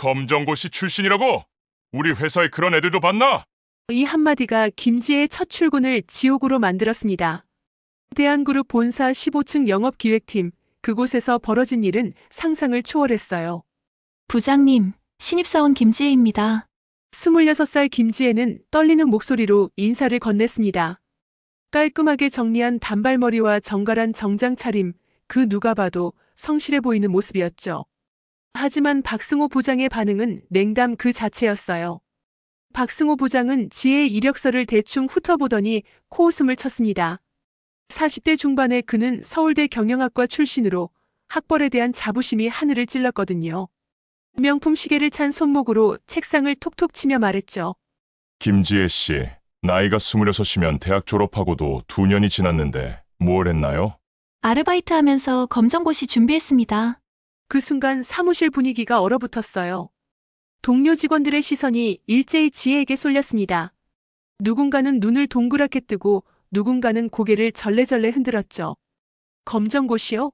검정고시 출신이라고? 우리 회사에 그런 애들도 봤나? 이 한마디가 김지혜의 첫 출근을 지옥으로 만들었습니다. 대한그룹 본사 15층 영업기획팀, 그곳에서 벌어진 일은 상상을 초월했어요. 부장님, 신입사원 김지혜입니다. 26살 김지혜는 떨리는 목소리로 인사를 건넸습니다. 깔끔하게 정리한 단발머리와 정갈한 정장 차림, 그 누가 봐도 성실해 보이는 모습이었죠. 하지만 박승호 부장의 반응은 냉담 그 자체였어요. 박승호 부장은 지혜의 이력서를 대충 훑어보더니 코웃음을 쳤습니다. 40대 중반의 그는 서울대 경영학과 출신으로 학벌에 대한 자부심이 하늘을 찔렀거든요. 명품 시계를 찬 손목으로 책상을 톡톡 치며 말했죠. 김지혜 씨, 나이가 26이면 대학 졸업하고도 2년이 지났는데 뭘 했나요? 아르바이트 하면서 검정고시 준비했습니다. 그 순간 사무실 분위기가 얼어붙었어요. 동료 직원들의 시선이 일제히 지혜에게 쏠렸습니다. 누군가는 눈을 동그랗게 뜨고 누군가는 고개를 절레절레 흔들었죠. 검정고시요?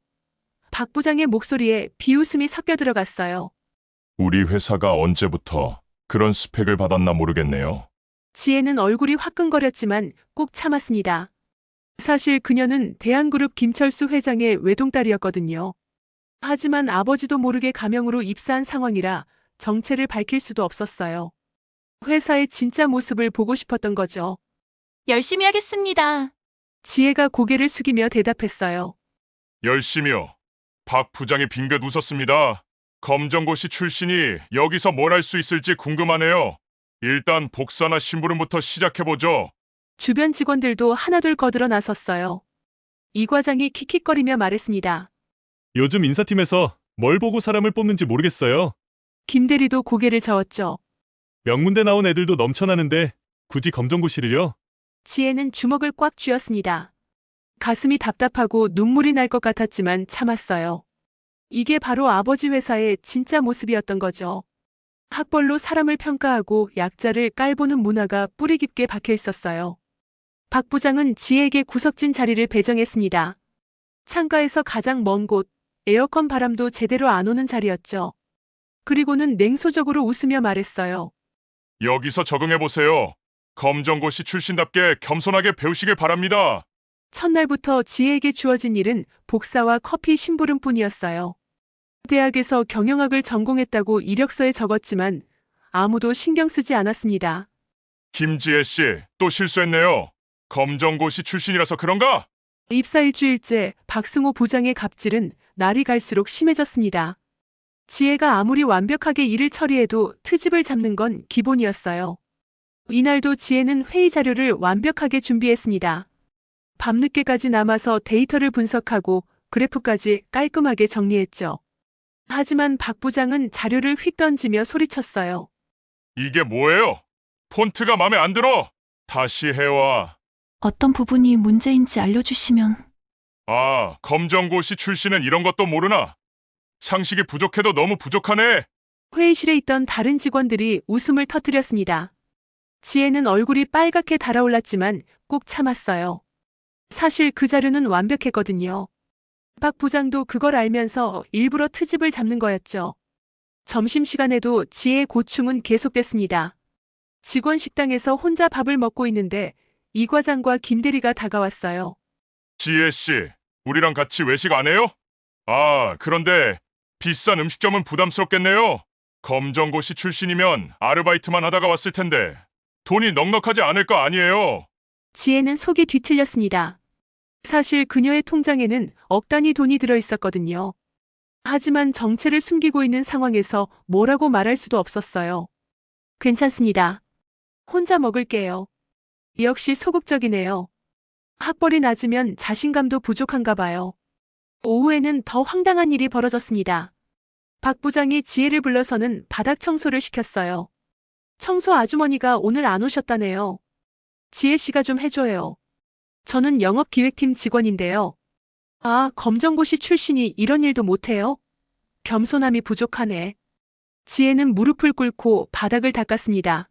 박 부장의 목소리에 비웃음이 섞여 들어갔어요. 우리 회사가 언제부터 그런 스펙을 받았나 모르겠네요. 지혜는 얼굴이 화끈거렸지만 꾹 참았습니다. 사실 그녀는 대한그룹 김철수 회장의 외동딸이었거든요. 하지만 아버지도 모르게 가명으로 입사한 상황이라 정체를 밝힐 수도 없었어요. 회사의 진짜 모습을 보고 싶었던 거죠. 열심히 하겠습니다. 지혜가 고개를 숙이며 대답했어요. 열심히요. 박 부장이 빙긋 웃었습니다. 검정고시 출신이 여기서 뭘 할 수 있을지 궁금하네요. 일단 복사나 심부름부터 시작해보죠. 주변 직원들도 하나둘 거들어 나섰어요. 이 과장이 킥킥거리며 말했습니다. 요즘 인사팀에서 뭘 보고 사람을 뽑는지 모르겠어요. 김 대리도 고개를 저었죠. 명문대 나온 애들도 넘쳐나는데 굳이 검정고시를요? 지혜는 주먹을 꽉 쥐었습니다. 가슴이 답답하고 눈물이 날 것 같았지만 참았어요. 이게 바로 아버지 회사의 진짜 모습이었던 거죠. 학벌로 사람을 평가하고 약자를 깔보는 문화가 뿌리 깊게 박혀 있었어요. 박 부장은 지혜에게 구석진 자리를 배정했습니다. 창가에서 가장 먼 곳, 에어컨 바람도 제대로 안 오는 자리였죠. 그리고는 냉소적으로 웃으며 말했어요. 여기서 적응해보세요. 검정고시 출신답게 겸손하게 배우시길 바랍니다. 첫날부터 지혜에게 주어진 일은 복사와 커피 심부름뿐이었어요. 대학에서 경영학을 전공했다고 이력서에 적었지만 아무도 신경 쓰지 않았습니다. 김지혜 씨, 또 실수했네요. 검정고시 출신이라서 그런가? 입사 일주일째 박승호 부장의 갑질은 날이 갈수록 심해졌습니다. 지혜가 아무리 완벽하게 일을 처리해도 트집을 잡는 건 기본이었어요. 이날도 지혜는 회의 자료를 완벽하게 준비했습니다. 밤늦게까지 남아서 데이터를 분석하고 그래프까지 깔끔하게 정리했죠. 하지만 박 부장은 자료를 휙 던지며 소리쳤어요. 이게 뭐예요? 폰트가 마음에 안 들어. 다시 해와. 어떤 부분이 문제인지 알려주시면. 아, 검정고시 출신은 이런 것도 모르나? 상식이 부족해도 너무 부족하네. 회의실에 있던 다른 직원들이 웃음을 터뜨렸습니다. 지혜는 얼굴이 빨갛게 달아올랐지만 꾹 참았어요. 사실 그 자료는 완벽했거든요. 박 부장도 그걸 알면서 일부러 트집을 잡는 거였죠. 점심시간에도 지혜의 고충은 계속됐습니다. 직원 식당에서 혼자 밥을 먹고 있는데 이 과장과 김 대리가 다가왔어요. 지혜 씨, 우리랑 같이 외식 안 해요? 아, 그런데 비싼 음식점은 부담스럽겠네요. 검정고시 출신이면 아르바이트만 하다가 왔을 텐데 돈이 넉넉하지 않을 거 아니에요. 지혜는 속이 뒤틀렸습니다. 사실 그녀의 통장에는 억 단위 돈이 들어 있었거든요. 하지만 정체를 숨기고 있는 상황에서 뭐라고 말할 수도 없었어요. 괜찮습니다. 혼자 먹을게요. 역시 소극적이네요. 학벌이 낮으면 자신감도 부족한가 봐요. 오후에는 더 황당한 일이 벌어졌습니다. 박 부장이 지혜를 불러서는 바닥 청소를 시켰어요. 청소 아주머니가 오늘 안 오셨다네요. 지혜 씨가 좀 해줘요. 저는 영업기획팀 직원인데요. 아, 검정고시 출신이 이런 일도 못해요? 겸손함이 부족하네. 지혜는 무릎을 꿇고 바닥을 닦았습니다.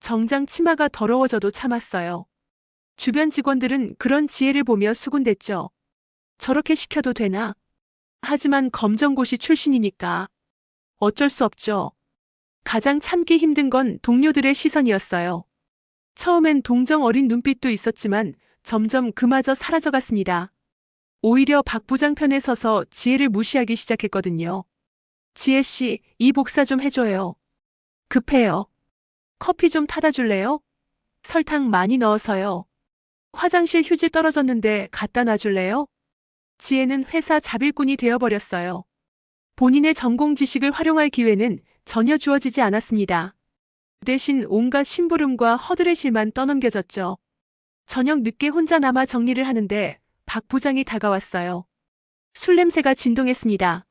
정장 치마가 더러워져도 참았어요. 주변 직원들은 그런 지혜를 보며 수군댔죠. 저렇게 시켜도 되나? 하지만 검정고시 출신이니까 어쩔 수 없죠. 가장 참기 힘든 건 동료들의 시선이었어요. 처음엔 동정 어린 눈빛도 있었지만 점점 그마저 사라져갔습니다. 오히려 박 부장 편에 서서 지혜를 무시하기 시작했거든요. 지혜 씨, 이 복사 좀 해줘요. 급해요. 커피 좀 타다 줄래요? 설탕 많이 넣어서요. 화장실 휴지 떨어졌는데 갖다 놔줄래요? 지혜는 회사 자빌꾼이 되어버렸어요. 본인의 전공 지식을 활용할 기회는 전혀 주어지지 않았습니다. 대신 온갖 심부름과 허드렛일만 떠넘겨졌죠. 저녁 늦게 혼자 남아 정리를 하는데 박 부장이 다가왔어요. 술 냄새가 진동했습니다.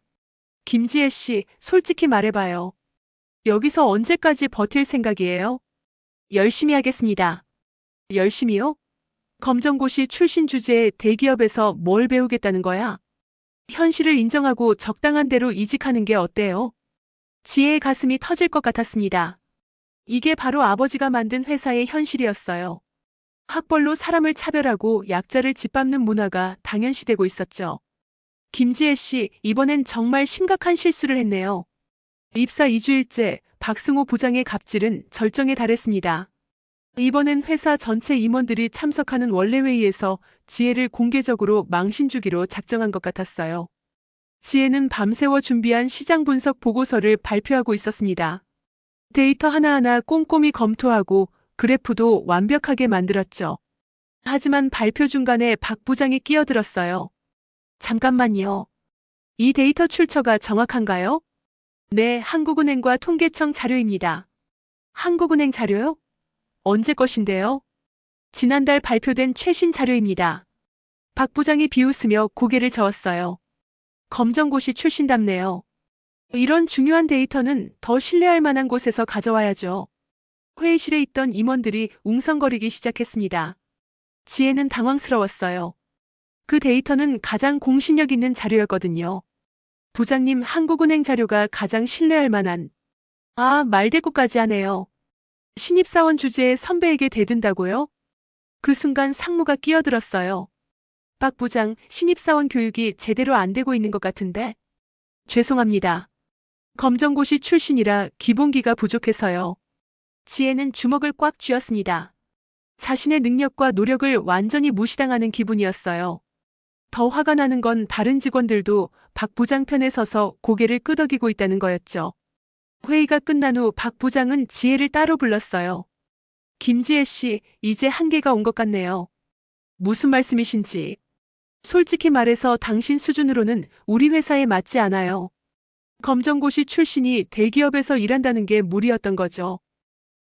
김지혜 씨, 솔직히 말해봐요. 여기서 언제까지 버틸 생각이에요? 열심히 하겠습니다. 열심히요? 검정고시 출신 주제에 대기업에서 뭘 배우겠다는 거야? 현실을 인정하고 적당한 대로 이직하는 게 어때요? 지혜의 가슴이 터질 것 같았습니다. 이게 바로 아버지가 만든 회사의 현실이었어요. 학벌로 사람을 차별하고 약자를 짓밟는 문화가 당연시되고 있었죠. 김지혜 씨, 이번엔 정말 심각한 실수를 했네요. 입사 2주일째 박승호 부장의 갑질은 절정에 달했습니다. 이번엔 회사 전체 임원들이 참석하는 원래 회의에서 지혜를 공개적으로 망신 주기로 작정한 것 같았어요. 지혜는 밤새워 준비한 시장 분석 보고서를 발표하고 있었습니다. 데이터 하나하나 꼼꼼히 검토하고 그래프도 완벽하게 만들었죠. 하지만 발표 중간에 박 부장이 끼어들었어요. 잠깐만요. 이 데이터 출처가 정확한가요? 네, 한국은행과 통계청 자료입니다. 한국은행 자료요? 언제 것인데요? 지난달 발표된 최신 자료입니다. 박 부장이 비웃으며 고개를 저었어요. 검정고시 출신답네요. 이런 중요한 데이터는 더 신뢰할 만한 곳에서 가져와야죠. 회의실에 있던 임원들이 웅성거리기 시작했습니다. 지혜는 당황스러웠어요. 그 데이터는 가장 공신력 있는 자료였거든요. 부장님, 한국은행 자료가 가장 신뢰할 만한. 말대꾸까지 하네요. 신입사원 주제에 선배에게 대든다고요? 그 순간 상무가 끼어들었어요. 박 부장, 신입사원 교육이 제대로 안 되고 있는 것 같은데? 죄송합니다. 검정고시 출신이라 기본기가 부족해서요. 지혜는 주먹을 꽉 쥐었습니다. 자신의 능력과 노력을 완전히 무시당하는 기분이었어요. 더 화가 나는 건 다른 직원들도 박 부장 편에 서서 고개를 끄덕이고 있다는 거였죠. 회의가 끝난 후 박 부장은 지혜를 따로 불렀어요. 김지혜 씨, 이제 한계가 온 것 같네요. 무슨 말씀이신지. 솔직히 말해서 당신 수준으로는 우리 회사에 맞지 않아요. 검정고시 출신이 대기업에서 일한다는 게 무리였던 거죠.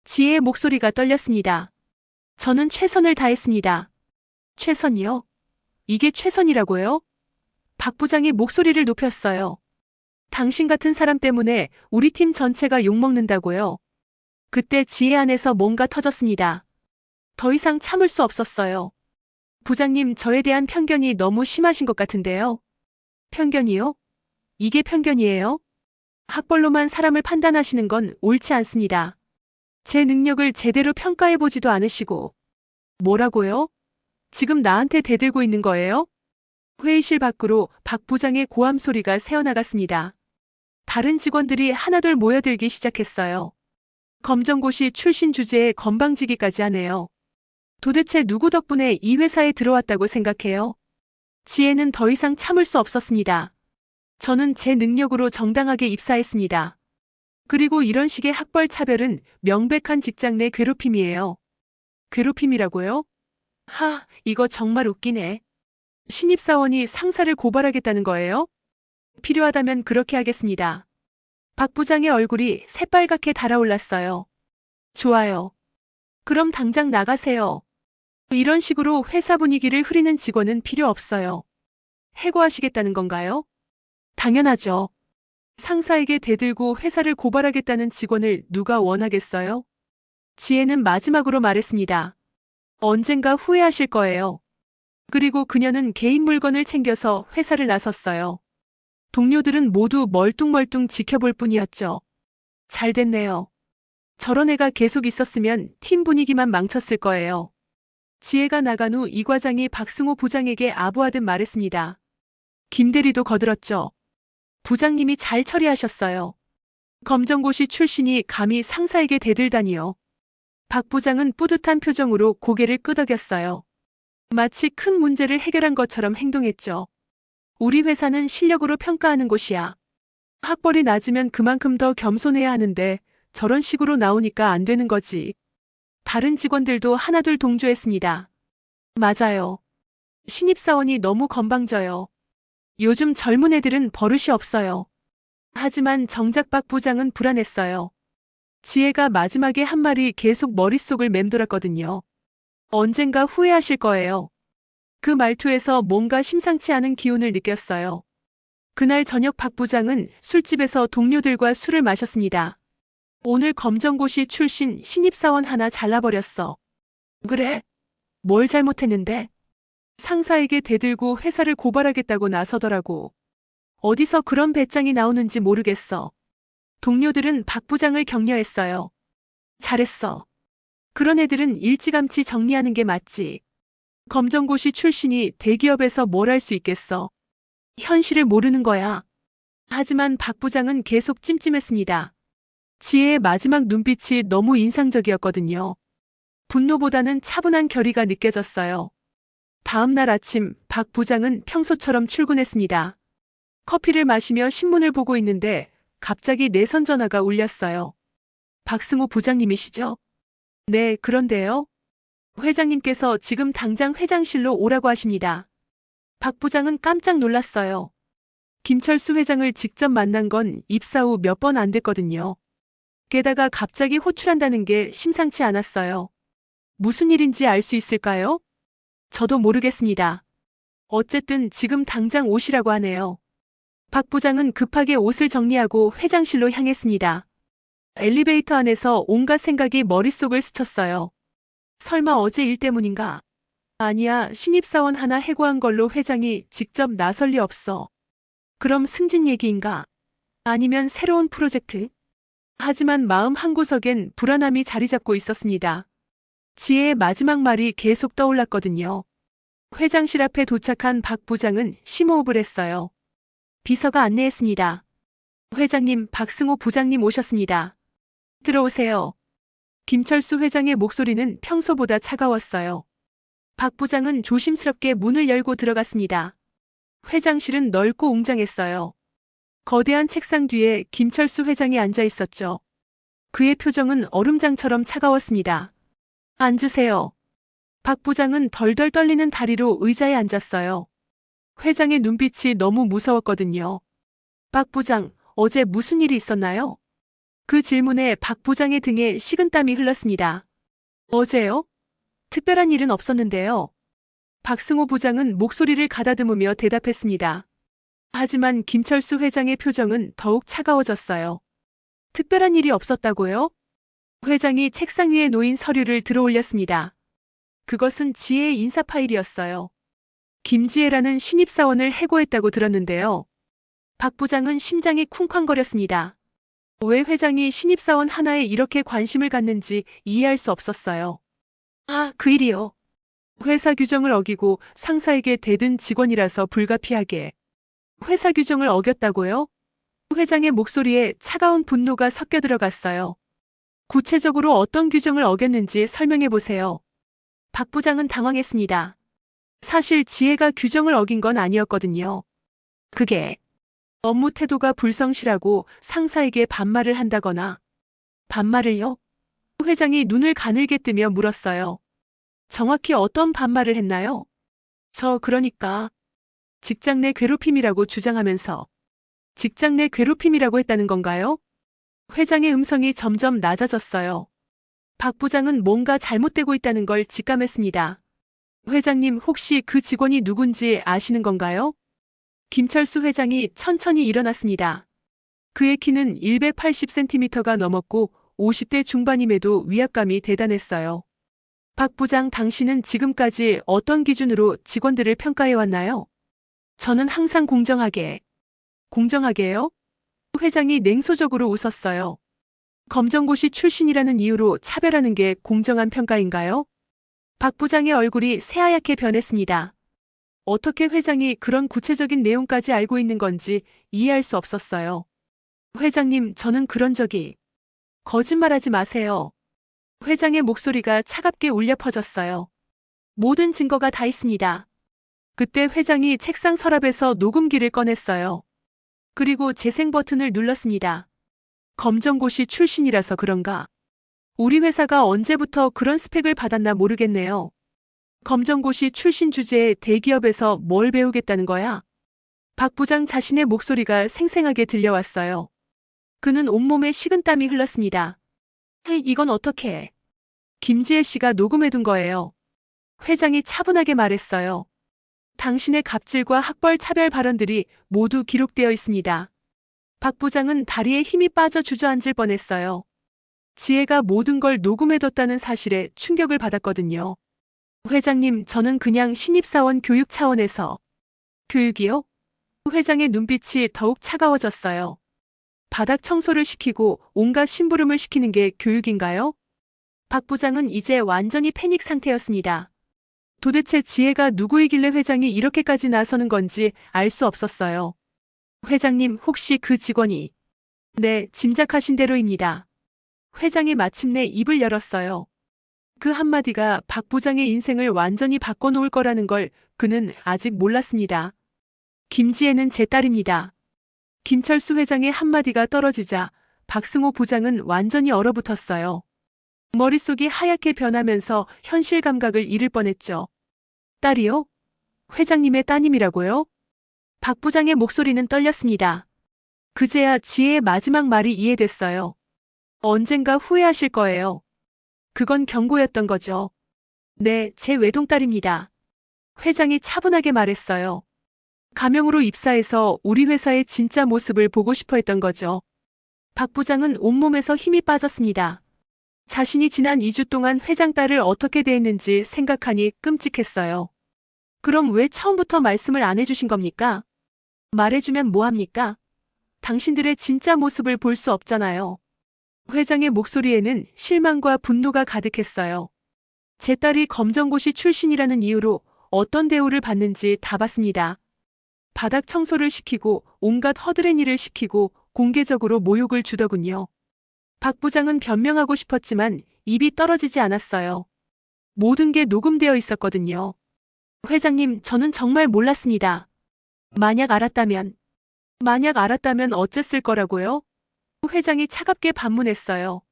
지혜의 목소리가 떨렸습니다. 저는 최선을 다했습니다. 최선이요? 이게 최선이라고요? 박 부장이 목소리를 높였어요. 당신 같은 사람 때문에 우리 팀 전체가 욕먹는다고요. 그때 지혜 안에서 뭔가 터졌습니다. 더 이상 참을 수 없었어요. 부장님, 저에 대한 편견이 너무 심하신 것 같은데요. 편견이요? 이게 편견이에요? 학벌로만 사람을 판단하시는 건 옳지 않습니다. 제 능력을 제대로 평가해보지도 않으시고. 뭐라고요? 지금 나한테 대들고 있는 거예요? 회의실 밖으로 박 부장의 고함 소리가 새어나갔습니다. 다른 직원들이 하나둘 모여들기 시작했어요. 검정고시 출신 주제에 건방지기까지 하네요. 도대체 누구 덕분에 이 회사에 들어왔다고 생각해요? 지혜는 더 이상 참을 수 없었습니다. 저는 제 능력으로 정당하게 입사했습니다. 그리고 이런 식의 학벌 차별은 명백한 직장 내 괴롭힘이에요. 괴롭힘이라고요? 이거 정말 웃기네. 신입사원이 상사를 고발하겠다는 거예요? 필요하다면 그렇게 하겠습니다. 박 부장의 얼굴이 새빨갛게 달아올랐어요. 좋아요. 그럼 당장 나가세요. 이런 식으로 회사 분위기를 흐리는 직원은 필요 없어요. 해고하시겠다는 건가요? 당연하죠. 상사에게 대들고 회사를 고발하겠다는 직원을 누가 원하겠어요? 지혜는 마지막으로 말했습니다. 언젠가 후회하실 거예요. 그리고 그녀는 개인 물건을 챙겨서 회사를 나섰어요. 동료들은 모두 멀뚱멀뚱 지켜볼 뿐이었죠. 잘 됐네요. 저런 애가 계속 있었으면 팀 분위기만 망쳤을 거예요. 지혜가 나간 후 이 과장이 박승호 부장에게 아부하듯 말했습니다. 김 대리도 거들었죠. 부장님이 잘 처리하셨어요. 검정고시 출신이 감히 상사에게 대들다니요. 박 부장은 뿌듯한 표정으로 고개를 끄덕였어요. 마치 큰 문제를 해결한 것처럼 행동했죠. 우리 회사는 실력으로 평가하는 곳이야. 학벌이 낮으면 그만큼 더 겸손해야 하는데 저런 식으로 나오니까 안 되는 거지. 다른 직원들도 하나둘 동조했습니다. 맞아요. 신입사원이 너무 건방져요. 요즘 젊은 애들은 버릇이 없어요. 하지만 정작 박 부장은 불안했어요. 지혜가 마지막에 한 말이 계속 머릿속을 맴돌았거든요. 언젠가 후회하실 거예요. 그 말투에서 뭔가 심상치 않은 기운을 느꼈어요. 그날 저녁 박 부장은 술집에서 동료들과 술을 마셨습니다. 오늘 검정고시 출신 신입사원 하나 잘라버렸어. 그래? 뭘 잘못했는데? 상사에게 대들고 회사를 고발하겠다고 나서더라고. 어디서 그런 배짱이 나오는지 모르겠어. 동료들은 박 부장을 격려했어요. 잘했어. 그런 애들은 일찌감치 정리하는 게 맞지. 검정고시 출신이 대기업에서 뭘 할 수 있겠어. 현실을 모르는 거야. 하지만 박 부장은 계속 찜찜했습니다. 지혜의 마지막 눈빛이 너무 인상적이었거든요. 분노보다는 차분한 결의가 느껴졌어요. 다음 날 아침 박 부장은 평소처럼 출근했습니다. 커피를 마시며 신문을 보고 있는데 갑자기 내선 전화가 울렸어요. 박승호 부장님이시죠? 네, 그런데요. 회장님께서 지금 당장 회장실로 오라고 하십니다. 박 부장은 깜짝 놀랐어요. 김철수 회장을 직접 만난 건 입사 후 몇 번 안 됐거든요. 게다가 갑자기 호출한다는 게 심상치 않았어요. 무슨 일인지 알 수 있을까요? 저도 모르겠습니다. 어쨌든 지금 당장 오시라고 하네요. 박 부장은 급하게 옷을 정리하고 회장실로 향했습니다. 엘리베이터 안에서 온갖 생각이 머릿속을 스쳤어요. 설마 어제 일 때문인가? 아니야, 신입사원 하나 해고한 걸로 회장이 직접 나설 리 없어. 그럼 승진 얘기인가? 아니면 새로운 프로젝트? 하지만 마음 한구석엔 불안함이 자리 잡고 있었습니다. 지혜의 마지막 말이 계속 떠올랐거든요. 회장실 앞에 도착한 박 부장은 심호흡을 했어요. 비서가 안내했습니다. 회장님, 박승호 부장님 오셨습니다. 들어오세요. 김철수 회장의 목소리는 평소보다 차가웠어요. 박 부장은 조심스럽게 문을 열고 들어갔습니다. 회장실은 넓고 웅장했어요. 거대한 책상 뒤에 김철수 회장이 앉아 있었죠. 그의 표정은 얼음장처럼 차가웠습니다. 앉으세요. 박 부장은 덜덜 떨리는 다리로 의자에 앉았어요. 회장의 눈빛이 너무 무서웠거든요. 박 부장, 어제 무슨 일이 있었나요? 그 질문에 박 부장의 등에 식은땀이 흘렀습니다. 어제요? 특별한 일은 없었는데요. 박승호 부장은 목소리를 가다듬으며 대답했습니다. 하지만 김철수 회장의 표정은 더욱 차가워졌어요. 특별한 일이 없었다고요? 회장이 책상 위에 놓인 서류를 들어올렸습니다. 그것은 지혜의 인사 파일이었어요. 김지혜라는 신입사원을 해고했다고 들었는데요. 박 부장은 심장이 쿵쾅거렸습니다. 왜 회장이 신입사원 하나에 이렇게 관심을 갖는지 이해할 수 없었어요. 아, 그 일이요. 회사 규정을 어기고 상사에게 대든 직원이라서 불가피하게. 회사 규정을 어겼다고요? 회장의 목소리에 차가운 분노가 섞여 들어갔어요. 구체적으로 어떤 규정을 어겼는지 설명해 보세요. 박 부장은 당황했습니다. 사실 지혜가 규정을 어긴 건 아니었거든요. 그게 업무 태도가 불성실하고 상사에게 반말을 한다거나. 반말을요? 회장이 눈을 가늘게 뜨며 물었어요. 정확히 어떤 반말을 했나요? 그러니까 직장 내 괴롭힘이라고 주장하면서 직장 내 괴롭힘이라고 했다는 건가요? 회장의 음성이 점점 낮아졌어요. 박 부장은 뭔가 잘못되고 있다는 걸 직감했습니다. 회장님, 혹시 그 직원이 누군지 아시는 건가요? 김철수 회장이 천천히 일어났습니다. 그의 키는 180cm가 넘었고 50대 중반임에도 위압감이 대단했어요. 박 부장, 당신은 지금까지 어떤 기준으로 직원들을 평가해왔나요? 저는 항상 공정하게. 공정하게요? 회장이 냉소적으로 웃었어요. 검정고시 출신이라는 이유로 차별하는 게 공정한 평가인가요? 박 부장의 얼굴이 새하얗게 변했습니다. 어떻게 회장이 그런 구체적인 내용까지 알고 있는 건지 이해할 수 없었어요. 회장님, 저는 그런 적이. 거짓말하지 마세요. 회장의 목소리가 차갑게 울려 퍼졌어요. 모든 증거가 다 있습니다. 그때 회장이 책상 서랍에서 녹음기를 꺼냈어요. 그리고 재생 버튼을 눌렀습니다. 검정고시 출신이라서 그런가? 우리 회사가 언제부터 그런 스펙을 받았나 모르겠네요. 검정고시 출신 주제에 대기업에서 뭘 배우겠다는 거야? 박 부장 자신의 목소리가 생생하게 들려왔어요. 그는 온몸에 식은땀이 흘렀습니다. 이건 어떻게 해? 김지혜 씨가 녹음해둔 거예요. 회장이 차분하게 말했어요. 당신의 갑질과 학벌 차별 발언들이 모두 기록되어 있습니다. 박 부장은 다리에 힘이 빠져 주저앉을 뻔했어요. 지혜가 모든 걸 녹음해뒀다는 사실에 충격을 받았거든요. 회장님, 저는 그냥 신입사원 교육 차원에서. 교육이요? 회장의 눈빛이 더욱 차가워졌어요. 바닥 청소를 시키고 온갖 심부름을 시키는 게 교육인가요? 박 부장은 이제 완전히 패닉 상태였습니다. 도대체 지혜가 누구이길래 회장이 이렇게까지 나서는 건지 알 수 없었어요. 회장님, 혹시 그 직원이? 네, 짐작하신 대로입니다. 회장이 마침내 입을 열었어요. 그 한마디가 박 부장의 인생을 완전히 바꿔놓을 거라는 걸 그는 아직 몰랐습니다. 김지혜는 제 딸입니다. 김철수 회장의 한마디가 떨어지자 박승호 부장은 완전히 얼어붙었어요. 머릿속이 하얗게 변하면서 현실 감각을 잃을 뻔했죠. 딸이요? 회장님의 따님이라고요? 박 부장의 목소리는 떨렸습니다. 그제야 지혜의 마지막 말이 이해됐어요. 언젠가 후회하실 거예요. 그건 경고였던 거죠. 네, 제 외동딸입니다. 회장이 차분하게 말했어요. 가명으로 입사해서 우리 회사의 진짜 모습을 보고 싶어 했던 거죠. 박 부장은 온몸에서 힘이 빠졌습니다. 자신이 지난 2주 동안 회장 딸을 어떻게 대했는지 생각하니 끔찍했어요. 그럼 왜 처음부터 말씀을 안 해주신 겁니까? 말해주면 뭐합니까? 당신들의 진짜 모습을 볼 수 없잖아요. 회장의 목소리에는 실망과 분노가 가득했어요. 제 딸이 검정고시 출신이라는 이유로 어떤 대우를 받는지 다 봤습니다. 바닥 청소를 시키고 온갖 허드렛 일을 시키고 공개적으로 모욕을 주더군요. 박 부장은 변명하고 싶었지만 입이 떨어지지 않았어요. 모든 게 녹음되어 있었거든요. 회장님, 저는 정말 몰랐습니다. 만약 알았다면 어쨌을 거라고요? 회장이 차갑게 반문했어요.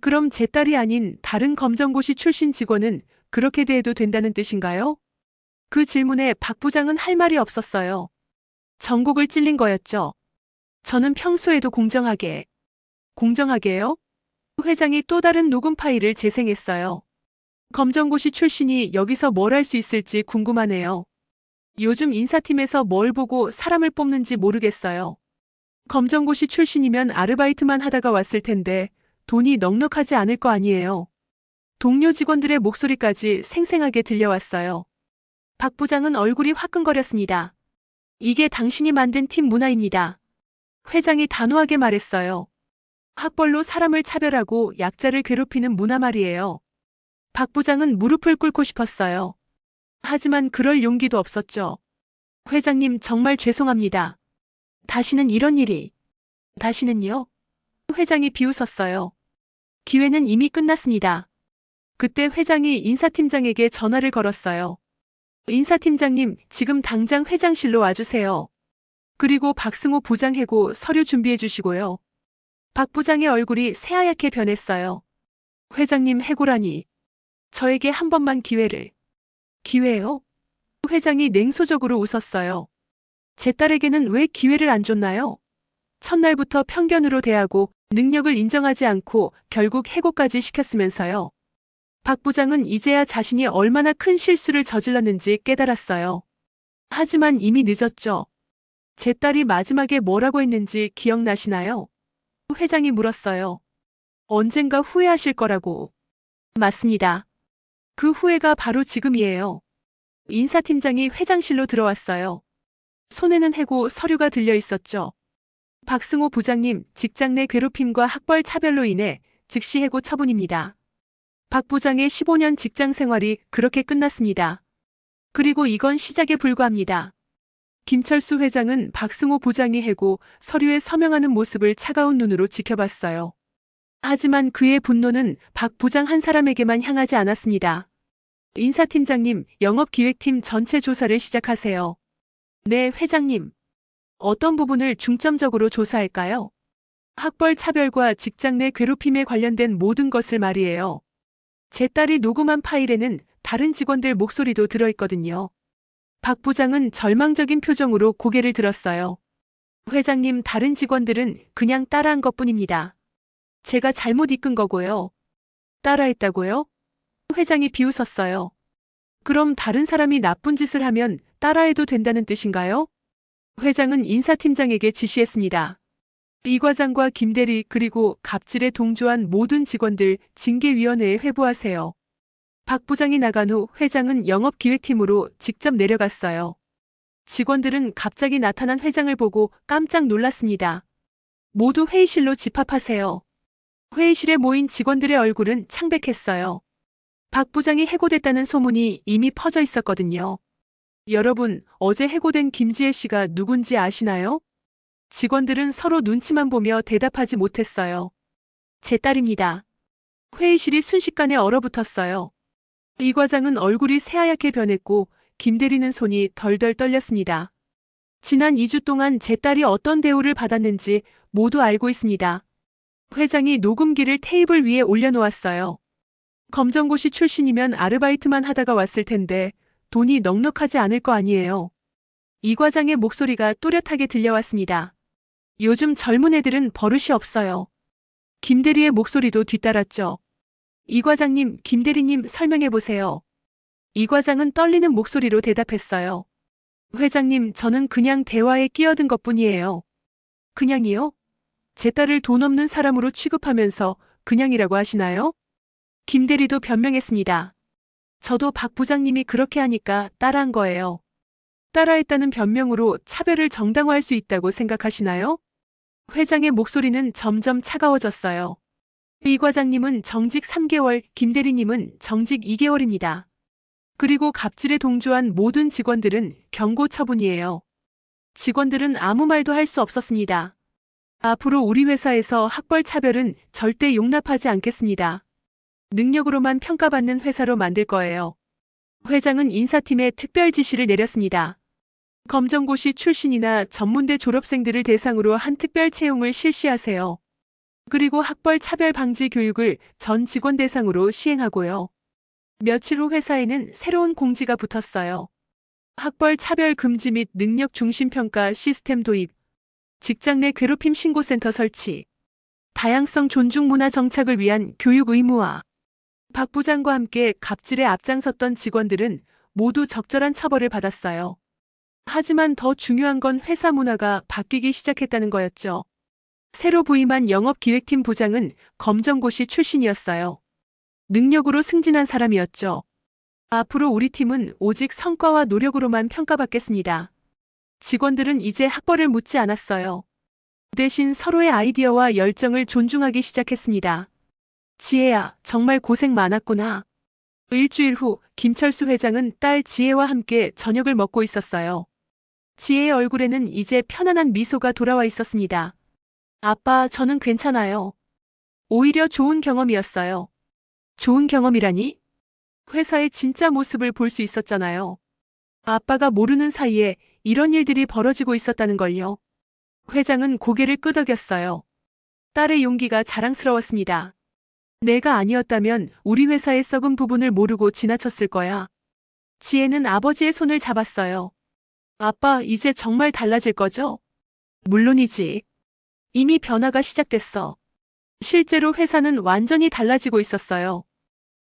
그럼 제 딸이 아닌 다른 검정고시 출신 직원은 그렇게 대해도 된다는 뜻인가요? 그 질문에 박 부장은 할 말이 없었어요. 전곡을 찔린 거였죠. 저는 평소에도 공정하게요? 회장이 또 다른 녹음 파일을 재생했어요. 검정고시 출신이 여기서 뭘 할 수 있을지 궁금하네요. 요즘 인사팀에서 뭘 보고 사람을 뽑는지 모르겠어요. 검정고시 출신이면 아르바이트만 하다가 왔을 텐데 돈이 넉넉하지 않을 거 아니에요. 동료 직원들의 목소리까지 생생하게 들려왔어요. 박 부장은 얼굴이 화끈거렸습니다. 이게 당신이 만든 팀 문화입니다. 회장이 단호하게 말했어요. 학벌로 사람을 차별하고 약자를 괴롭히는 문화 말이에요. 박 부장은 무릎을 꿇고 싶었어요. 하지만 그럴 용기도 없었죠. 회장님, 정말 죄송합니다. 다시는 이런 일이. 다시는요? 회장이 비웃었어요. 기회는 이미 끝났습니다. 그때 회장이 인사팀장에게 전화를 걸었어요. 인사팀장님, 지금 당장 회장실로 와주세요. 그리고 박승호 부장 해고 서류 준비해 주시고요. 박 부장의 얼굴이 새하얗게 변했어요. 회장님, 해고라니. 저에게 한 번만 기회를. 기회요? 회장이 냉소적으로 웃었어요. 제 딸에게는 왜 기회를 안 줬나요? 첫날부터 편견으로 대하고 능력을 인정하지 않고 결국 해고까지 시켰으면서요. 박 부장은 이제야 자신이 얼마나 큰 실수를 저질렀는지 깨달았어요. 하지만 이미 늦었죠. 제 딸이 마지막에 뭐라고 했는지 기억나시나요? 회장이 물었어요. 언젠가 후회하실 거라고. 맞습니다. 그 후회가 바로 지금이에요. 인사팀장이 회장실로 들어왔어요. 손에는 해고 서류가 들려 있었죠. 박승호 부장님, 직장 내 괴롭힘과 학벌 차별로 인해 즉시 해고 처분입니다. 박 부장의 15년 직장 생활이 그렇게 끝났습니다. 그리고 이건 시작에 불과합니다. 김철수 회장은 박승호 부장이 해고 서류에 서명하는 모습을 차가운 눈으로 지켜봤어요. 하지만 그의 분노는 박 부장 한 사람에게만 향하지 않았습니다. 인사팀장님, 영업기획팀 전체 조사를 시작하세요. 네, 회장님. 어떤 부분을 중점적으로 조사할까요? 학벌 차별과 직장 내 괴롭힘에 관련된 모든 것을 말이에요. 제 딸이 녹음한 파일에는 다른 직원들 목소리도 들어있거든요. 박 부장은 절망적인 표정으로 고개를 들었어요. 회장님, 다른 직원들은 그냥 따라한 것뿐입니다. 제가 잘못 이끈 거고요. 따라했다고요? 회장이 비웃었어요. 그럼 다른 사람이 나쁜 짓을 하면 따라해도 된다는 뜻인가요? 회장은 인사팀장에게 지시했습니다. 이 과장과 김대리 그리고 갑질에 동조한 모든 직원들 징계위원회에 회부하세요. 박 부장이 나간 후 회장은 영업기획팀으로 직접 내려갔어요. 직원들은 갑자기 나타난 회장을 보고 깜짝 놀랐습니다. 모두 회의실로 집합하세요. 회의실에 모인 직원들의 얼굴은 창백했어요. 박 부장이 해고됐다는 소문이 이미 퍼져 있었거든요. 여러분, 어제 해고된 김지혜 씨가 누군지 아시나요? 직원들은 서로 눈치만 보며 대답하지 못했어요. 제 딸입니다. 회의실이 순식간에 얼어붙었어요. 이 과장은 얼굴이 새하얗게 변했고 김대리는 손이 덜덜 떨렸습니다. 지난 2주 동안 제 딸이 어떤 대우를 받았는지 모두 알고 있습니다. 회장이 녹음기를 테이블 위에 올려놓았어요. 검정고시 출신이면 아르바이트만 하다가 왔을 텐데 돈이 넉넉하지 않을 거 아니에요. 이 과장의 목소리가 또렷하게 들려왔습니다. 요즘 젊은 애들은 버릇이 없어요. 김대리의 목소리도 뒤따랐죠. 이 과장님, 김대리님 설명해보세요. 이 과장은 떨리는 목소리로 대답했어요. 회장님, 저는 그냥 대화에 끼어든 것뿐이에요. 그냥이요? 제 딸을 돈 없는 사람으로 취급하면서 그냥이라고 하시나요? 김대리도 변명했습니다. 저도 박 부장님이 그렇게 하니까 따라한 거예요. 따라했다는 변명으로 차별을 정당화할 수 있다고 생각하시나요? 회장의 목소리는 점점 차가워졌어요. 이 과장님은 정직 3개월, 김대리님은 정직 2개월입니다. 그리고 갑질에 동조한 모든 직원들은 경고 처분이에요. 직원들은 아무 말도 할 수 없었습니다. 앞으로 우리 회사에서 학벌 차별은 절대 용납하지 않겠습니다. 능력으로만 평가받는 회사로 만들 거예요. 회장은 인사팀에 특별 지시를 내렸습니다. 검정고시 출신이나 전문대 졸업생들을 대상으로 한 특별 채용을 실시하세요. 그리고 학벌 차별 방지 교육을 전 직원 대상으로 시행하고요. 며칠 후 회사에는 새로운 공지가 붙었어요. 학벌 차별 금지 및 능력 중심 평가 시스템 도입, 직장 내 괴롭힘 신고센터 설치, 다양성 존중 문화 정착을 위한 교육 의무화. 박 부장과 함께 갑질에 앞장섰던 직원들은 모두 적절한 처벌을 받았어요. 하지만 더 중요한 건 회사 문화가 바뀌기 시작했다는 거였죠. 새로 부임한 영업기획팀 부장은 검정고시 출신이었어요. 능력으로 승진한 사람이었죠. 앞으로 우리 팀은 오직 성과와 노력으로만 평가받겠습니다. 직원들은 이제 학벌을 묻지 않았어요. 대신 서로의 아이디어와 열정을 존중하기 시작했습니다. 지혜야, 정말 고생 많았구나. 일주일 후 김철수 회장은 딸 지혜와 함께 저녁을 먹고 있었어요. 지혜의 얼굴에는 이제 편안한 미소가 돌아와 있었습니다. 아빠, 저는 괜찮아요. 오히려 좋은 경험이었어요. 좋은 경험이라니? 회사의 진짜 모습을 볼 수 있었잖아요. 아빠가 모르는 사이에 이런 일들이 벌어지고 있었다는 걸요. 회장은 고개를 끄덕였어요. 딸의 용기가 자랑스러웠습니다. 내가 아니었다면 우리 회사의 썩은 부분을 모르고 지나쳤을 거야. 지혜는 아버지의 손을 잡았어요. 아빠, 이제 정말 달라질 거죠? 물론이지. 이미 변화가 시작됐어. 실제로 회사는 완전히 달라지고 있었어요.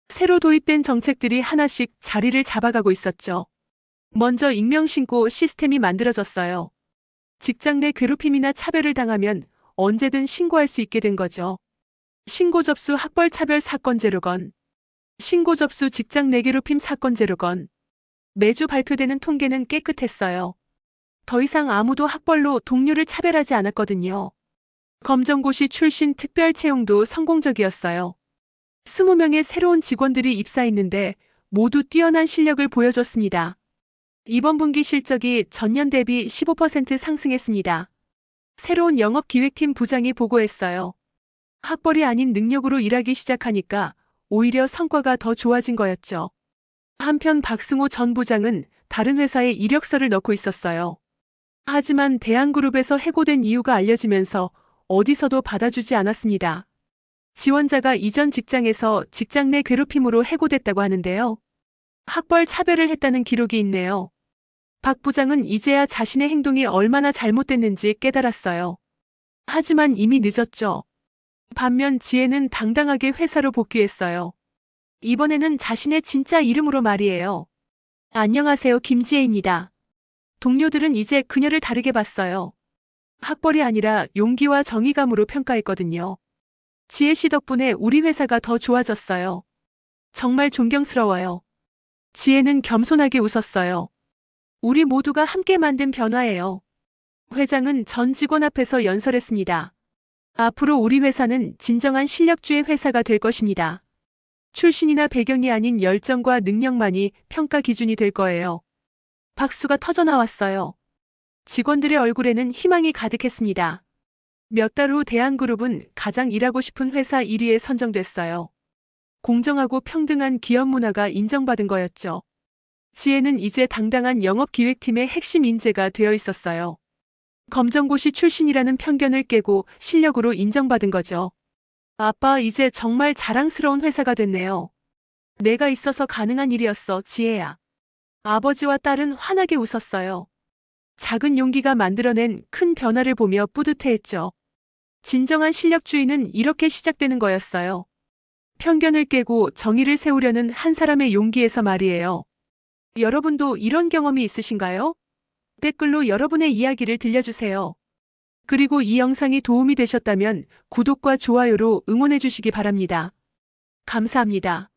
새로 도입된 정책들이 하나씩 자리를 잡아가고 있었죠. 먼저 익명신고 시스템이 만들어졌어요. 직장 내 괴롭힘이나 차별을 당하면 언제든 신고할 수 있게 된 거죠. 신고 접수 학벌 차별 사건 제로건, 신고 접수 직장 내 괴롭힘 사건 제로건. 매주 발표되는 통계는 깨끗했어요. 더 이상 아무도 학벌로 동료를 차별하지 않았거든요. 검정고시 출신 특별 채용도 성공적이었어요. 20명의 새로운 직원들이 입사했는데 모두 뛰어난 실력을 보여줬습니다. 이번 분기 실적이 전년 대비 15% 상승했습니다. 새로운 영업기획팀 부장이 보고했어요. 학벌이 아닌 능력으로 일하기 시작하니까 오히려 성과가 더 좋아진 거였죠. 한편 박승호 전 부장은 다른 회사에 이력서를 넣고 있었어요. 하지만 대한그룹에서 해고된 이유가 알려지면서 어디서도 받아주지 않았습니다. 지원자가 이전 직장에서 직장 내 괴롭힘으로 해고됐다고 하는데요. 학벌 차별을 했다는 기록이 있네요. 박 부장은 이제야 자신의 행동이 얼마나 잘못됐는지 깨달았어요. 하지만 이미 늦었죠. 반면 지혜는 당당하게 회사로 복귀했어요. 이번에는 자신의 진짜 이름으로 말이에요. 안녕하세요, 김지혜입니다. 동료들은 이제 그녀를 다르게 봤어요. 학벌이 아니라 용기와 정의감으로 평가했거든요. 지혜 씨 덕분에 우리 회사가 더 좋아졌어요. 정말 존경스러워요. 지혜는 겸손하게 웃었어요. 우리 모두가 함께 만든 변화예요. 회장은 전 직원 앞에서 연설했습니다. 앞으로 우리 회사는 진정한 실력주의 회사가 될 것입니다. 출신이나 배경이 아닌 열정과 능력만이 평가 기준이 될 거예요. 박수가 터져나왔어요. 직원들의 얼굴에는 희망이 가득했습니다. 몇 달 후 대한그룹은 가장 일하고 싶은 회사 1위에 선정됐어요. 공정하고 평등한 기업 문화가 인정받은 거였죠. 지혜는 이제 당당한 영업기획팀의 핵심 인재가 되어 있었어요. 검정고시 출신이라는 편견을 깨고 실력으로 인정받은 거죠. 아빠, 이제 정말 자랑스러운 회사가 됐네요. 내가 있어서 가능한 일이었어, 지혜야. 아버지와 딸은 환하게 웃었어요. 작은 용기가 만들어낸 큰 변화를 보며 뿌듯해했죠. 진정한 실력주의는 이렇게 시작되는 거였어요. 편견을 깨고 정의를 세우려는 한 사람의 용기에서 말이에요. 여러분도 이런 경험이 있으신가요? 댓글로 여러분의 이야기를 들려주세요. 그리고 이 영상이 도움이 되셨다면 구독과 좋아요로 응원해 주시기 바랍니다. 감사합니다.